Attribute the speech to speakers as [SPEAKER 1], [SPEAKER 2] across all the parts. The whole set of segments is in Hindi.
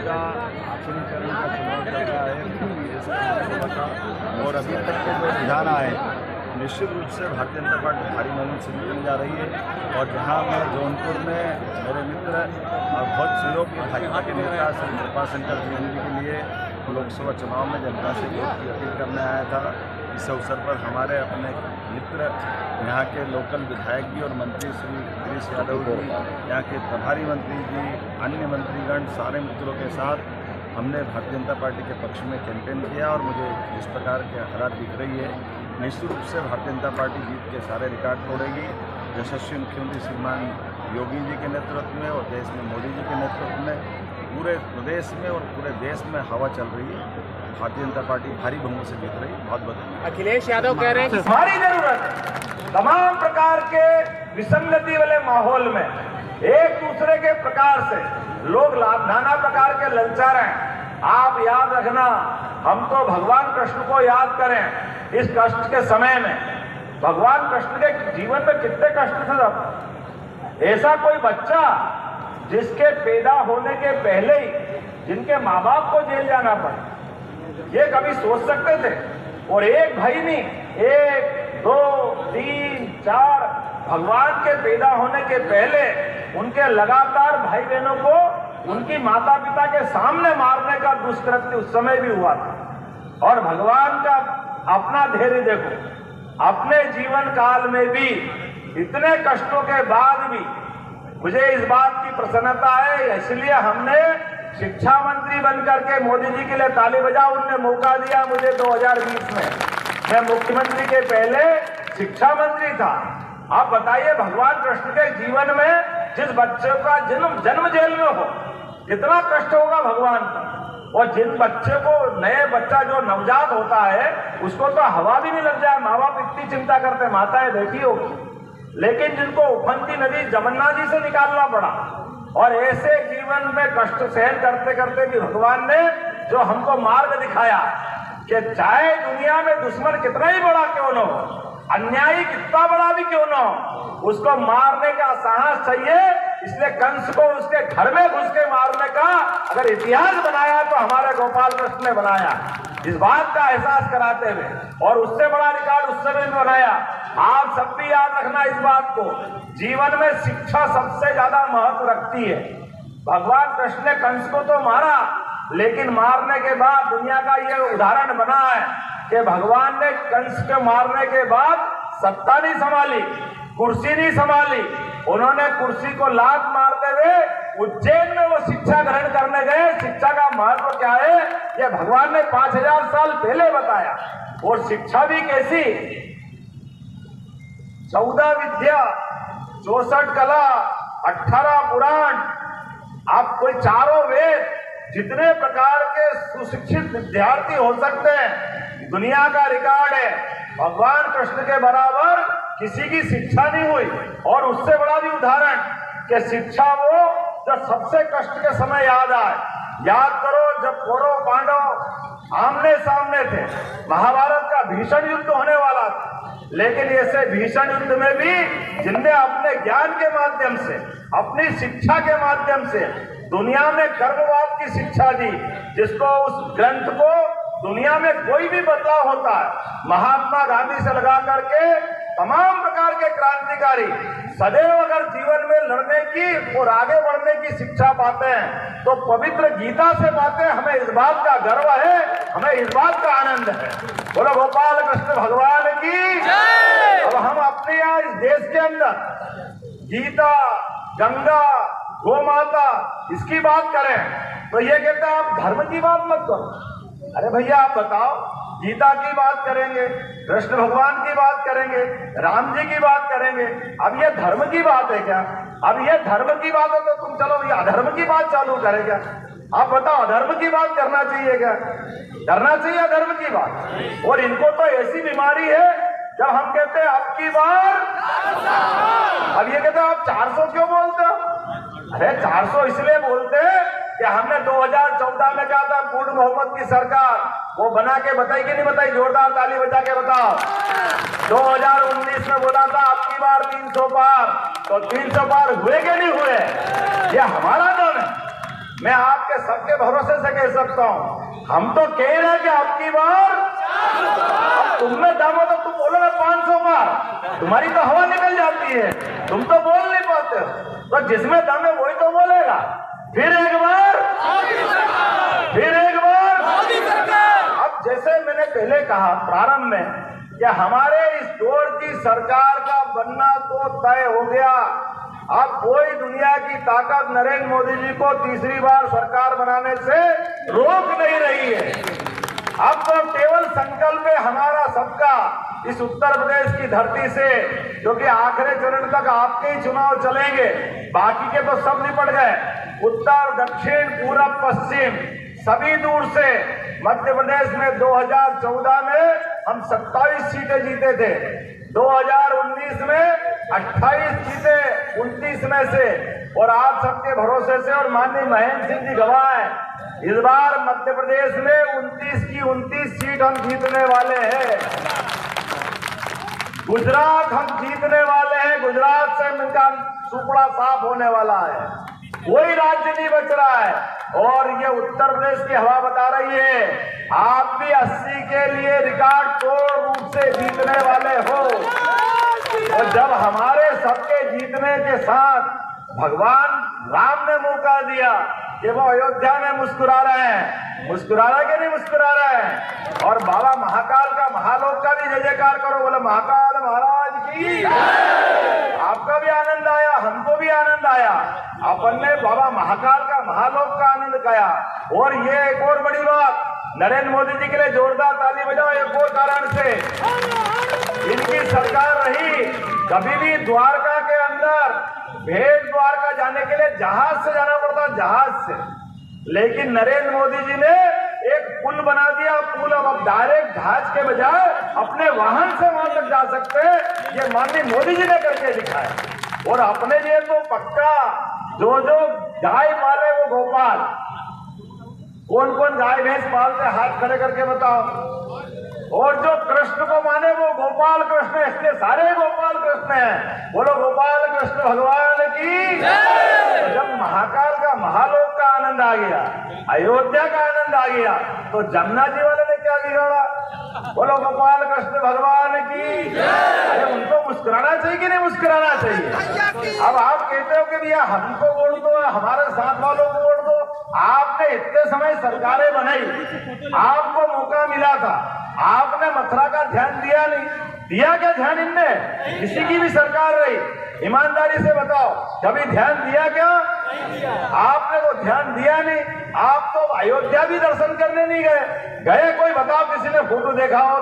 [SPEAKER 1] का आधुनिकीकरण का चुनाव चल रहा है और अभी तक के जो रुझान आए निश्चित रूप से भारतीय जनता पार्टी भारी बहुमत से निकल जा रही है। और जहां मैं जौनपुर में मेरे मित्र और बहुत सहयोगी भाजपा के नेता कृपा शंकर त्रिवेदी के लिए लोकसभा चुनाव में जनता से वोट की अपील करने आया था। इस अवसर पर हमारे अपने मित्र यहाँ के लोकल विधायक जी और मंत्री श्री गिरीश यादव जी, यहाँ के प्रभारी मंत्री जी, अन्य मंत्रीगण, सारे मित्रों के साथ हमने भारतीय जनता पार्टी के पक्ष में कैंपेन किया और मुझे इस प्रकार के हालात दिख रही है। निश्चित रूप से भारतीय जनता पार्टी जीत के सारे रिकॉर्ड तोड़ेगी। यशस्वी मुख्यमंत्री श्रीमान योगी जी के नेतृत्व में और देश में मोदी जी के नेतृत्व में पूरे प्रदेश में और पूरे देश में हवा चल रही है। भारतीय जनता पार्टी भारी बहुमत से जीत रही है। बहुत बहुत
[SPEAKER 2] अखिलेश यादव कह रहे हैं कि
[SPEAKER 3] हमारी जरूरत है तमाम प्रकार के विसंगति वाले माहौल में एक दूसरे के प्रकार से लोग नाना प्रकार के ललचा रहे हैं। आप याद रखना, हम तो भगवान कृष्ण को याद करें इस कष्ट के समय में। भगवान कृष्ण के जीवन में कितने कष्ट थे सब। ऐसा कोई बच्चा जिसके पैदा होने के पहले ही जिनके माँ बाप को जेल जाना पड़े, ये कभी सोच सकते थे? और एक भाई नहीं, 1, 2, 3, 4 भगवान के पैदा होने के पहले उनके लगातार भाई बहनों को उनकी माता पिता के सामने मारने का दुष्कृत्य उस समय भी हुआ था। और भगवान का अपना धैर्य देखो, अपने जीवन काल में भी इतने कष्टों के बाद भी मुझे इस बात की प्रसन्नता है, इसलिए हमने शिक्षा मंत्री बनकर के मोदी जी के लिए ताली बजाओ। उनने मौका दिया मुझे 2020 में, मैं मुख्यमंत्री के पहले शिक्षा मंत्री था। आप बताइए, भगवान कृष्ण के जीवन में जिस बच्चे का जन्म जेल में हो, कितना कष्ट होगा भगवान का। और जिन बच्चे को, नए बच्चा जो नवजात होता है, उसको तो हवा भी नहीं लग जाए, माँ बाप इतनी चिंता करते, माताएं देखी होगी। लेकिन जिनको उफनती नदी जमुना जी से निकालना पड़ा, और ऐसे जीवन में कष्ट सहन करते करते भी भगवान ने जो हमको मार्ग दिखाया कि चाहे दुनिया में दुश्मन कितना ही बड़ा क्यों न हो, अन्यायी कितना बड़ा भी क्यों न हो, उसको मारने का साहस चाहिए। इसलिए कंस को उसके घर में घुस के मारने का अगर इतिहास बनाया तो हमारे गोपाल कृष्ण ने बनाया, इस बात का एहसास कराते हुए। और उससे बड़ा रिकॉर्ड उस समय में बनाया। आप सब भी याद रखना इस बात को, जीवन में शिक्षा सबसे ज्यादा महत्व रखती है। भगवान कृष्ण ने कंस को तो मारा, लेकिन मारने के बाद दुनिया का ये उदाहरण बना है कि भगवान ने कंस के मारने के बाद सत्ता नहीं संभाली, कुर्सी नहीं संभाली। उन्होंने कुर्सी को लात मारते हुए उज्जैन में वो शिक्षा ग्रहण करने गए। शिक्षा का महत्व क्या है, ये भगवान ने 5000 साल पहले बताया। और शिक्षा भी कैसी, 14 विद्या, 64 कला, 18 पुराण, आप कोई चारों वेद, जितने प्रकार के सुशिक्षित विद्यार्थी हो सकते हैं, दुनिया का रिकॉर्ड है। भगवान कृष्ण के बराबर किसी की शिक्षा नहीं हुई। और उससे बड़ा भी उदाहरण कि शिक्षा वो जो सबसे कष्ट के समय याद आए। याद करो, जब कौरव पांडव आमने सामने थे, महाभारत का भीषण युद्ध होने वाला था, लेकिन ऐसे भीषण युद्ध में भी जिनने अपने ज्ञान के माध्यम से, अपनी शिक्षा के माध्यम से दुनिया में गर्भवाद की शिक्षा दी, जिसको उस ग्रंथ को दुनिया में कोई भी बदलाव होता है, महात्मा गांधी से लगा करके तमाम प्रकार के क्रांतिकारी सदैव अगर जीवन में लड़ने की और आगे बढ़ने की शिक्षा पाते हैं तो पवित्र गीता से पाते हैं। हमें इस बात का गर्व है, हमें इस बात का आनंद है। बोलो गोपाल कृष्ण भगवान की जय। अब हम अपने यहाँ इस देश के अंदर गीता, गंगा, गौ माता, इसकी बात करें तो ये कहते हैं आप धर्म की बात मत करो। अरे भैया, आप बताओ, गीता की बात करेंगे, कृष्ण भगवान की बात करेंगे, राम जी की बात करेंगे, अब ये धर्म की बात है क्या? अब ये धर्म की बात है तो तुम चलो ये अधर्म की बात चालू करें क्या? आप बताओ, अधर्म की बात करना चाहिए क्या? करना चाहिए अधर्म की बात। और इनको तो ऐसी बीमारी है, जब हम कहते हैं अब की बार, अब ये कहते हैं आप 400 क्यों बोलते हो? अरे 400 इसलिए बोलते हैं कि हमने 2014 में कहा था पूर्ण बहुमत की सरकार, वो बना के बताई कि नहीं बताई? जोरदार ताली बजा के बताओ। 2019 में बोला था अब की बार 300 पार, तो 300 पार हुए कि नहीं हुए? ये हमारा दम है। मैं आपके आपके सबके भरोसे से कह सकता हूँ, हम तो कह रहे हैं कि आपकी बार अब तुम में दम हो तो तुम बोलो ना 500 बार, तुम्हारी तो हवा निकल जाती है, तुम तो बोल नहीं पाते हो। तो जिसमें दम है वही तो बोलेगा। फिर एक बार अब जैसे मैंने पहले कहा प्रारंभ में कि हमारे इस दौर की सरकार का बनना तो तय हो गया। अब कोई दुनिया की ताकत नरेंद्र मोदी जी को तीसरी बार सरकार बनाने से रोक नहीं रही है। अब तो केवल संकल्प है हमारा सबका इस उत्तर प्रदेश की धरती से, क्योंकि आखिरी चरण तक आपके ही चुनाव चलेंगे, बाकी के तो सब निपट गए। उत्तर दक्षिण पूरब पश्चिम सभी दूर से मध्य प्रदेश में 2014 में हम 27 सीटें जीते थे, 2019 में 28 जीते 29 में से, और आप सबके भरोसे से और माननीय महेंद्र सिंह जी गवाह हैं, इस बार मध्य प्रदेश में 29 की 29 सीट हम जीतने वाले हैं। गुजरात हम जीतने वाले हैं, गुजरात से इनका सुपड़ा साफ होने वाला है, कोई राज्य नहीं बच रहा है। और ये उत्तर प्रदेश की हवा बता रही है आप भी 80 के लिए रिकॉर्ड तोड़ रूप से जीतने वाले हो। और जब हमारे सबके जीतने के साथ भगवान राम ने मौका दिया कि वो अयोध्या में मुस्कुरा रहे हैं, मुस्कुरा रहे कि नहीं मुस्कुरा रहे हैं, और बाबा महाकाल का महालोक का भी जय जयकार करो, बोले महाकाल महाराज की। आपका भी आनंद आया, हमको भी आनंद आया, अपन ने बाबा महाकाल का महालोक का आनंद किया। और ये एक और बड़ी बात, नरेंद्र मोदी जी के लिए जोरदार ताली बजाओ। एक और कारण से इनकी सरकार रही, कभी भी द्वारका के अंदर भेद द्वारका जाने के लिए जहाज से जाना पड़ता, जहाज से, लेकिन नरेंद्र मोदी जी ने एक पुल बना दिया। पुल अब डायरेक्ट जहाज के बजाय अपने वाहन से वहां तक जा सकते हैं, ये माननीय मोदी जी ने करके दिखाया। और अपने लिए तो पक्का जो गाय पाले वो गोपाल, कौन कौन गाय भैंस पालते हाथ खड़े करके बताओ। और जो कृष्ण को माने वो गोपाल कृष्ण, इसलिए सारे गोपाल कृष्ण हैं, बोलो गोपाल कृष्ण भगवान की। तो जब महाकाल का महालोक का आनंद आ गया, अयोध्या का आनंद आ गया, तो जमुना जी वाले ने क्या बिगाड़ा, बोलो गोपाल कृष्ण भगवान की। अरे उनको मुस्कुराना चाहिए कि नहीं मुस्कुराना चाहिए। अब आप कहते हो कि भैया हमको वोट दो, हमारे साथ वालों को वोट दो। आपने इतने समय सरकारें बनाई, आपको मौका मिला था, आपने मथुरा का ध्यान दिया नहीं, दिया क्या ध्यान इनने? किसी की भी सरकार रही, ईमानदारी से बताओ कभी ध्यान दिया क्या? आपने तो ध्यान दिया नहीं। आप तो अयोध्या भी दर्शन करने नहीं गए, कोई बताओ किसी ने फोटो देखा हो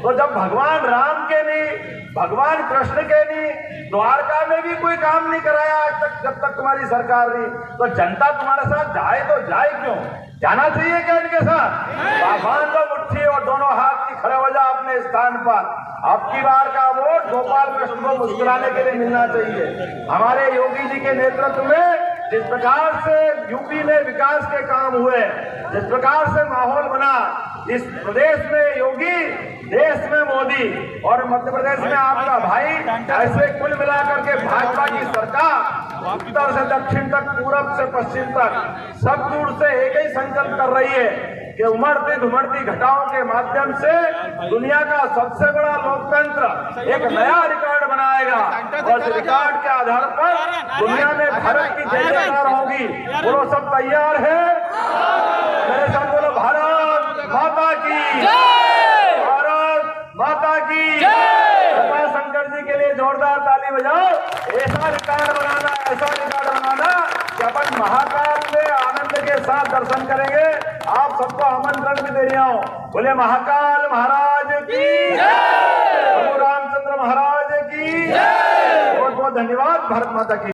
[SPEAKER 3] तो जब भगवान राम के नहीं, भगवान कृष्ण के नहीं, द्वारका में भी कोई काम नहीं कराया आज तक, जब तक तुम्हारी सरकार रही, तो जनता तुम्हारे साथ जाए तो जाए क्यों? जाना चाहिए क्या इनके साथ? बांध लो मुट्ठी और दोनों हाथ की खड़े हो जाओ अपने स्थान पर। अब की बार का वोट गोपाल कृष्ण को मुस्कुराने के लिए मिलना चाहिए। हमारे योगी जी के नेतृत्व में जिस प्रकार से यूपी में विकास के काम हुए, जिस प्रकार से माहौल बना, इस प्रदेश में योगी, देश में मोदी, और मध्य प्रदेश में आपका भाई, ऐसे कुल मिलाकर के भाजपा की सरकार उत्तर से दक्षिण तक, पूरब से पश्चिम तक सब दूर से एक ही संकल्प कर रही है कि उमड़ती धुमड़ती घटाओं के माध्यम से दुनिया का सबसे बड़ा लोकतंत्र एक नया रिकॉर्ड बनाएगा, और इस रिकॉर्ड के आधार पर दुनिया में भारत की जय जयकार होगी। बोलो सब तैयार है? मेरे साथ बोलो भारत माता की, भारत माता की। शंकर जी के लिए जोरदार ताली बजाओ। ऐसा रिकॉर्ड बनाना, ऐसा रिकॉर्ड बनाना कि अपन महाकाल में आनंद के साथ दर्शन करेंगे। आप सबको आमंत्रण भी दे रहा हूं, बोले महाकाल महाराज की, प्रभु रामचंद्र महाराज की। बहुत बहुत धन्यवाद। भारत माता की।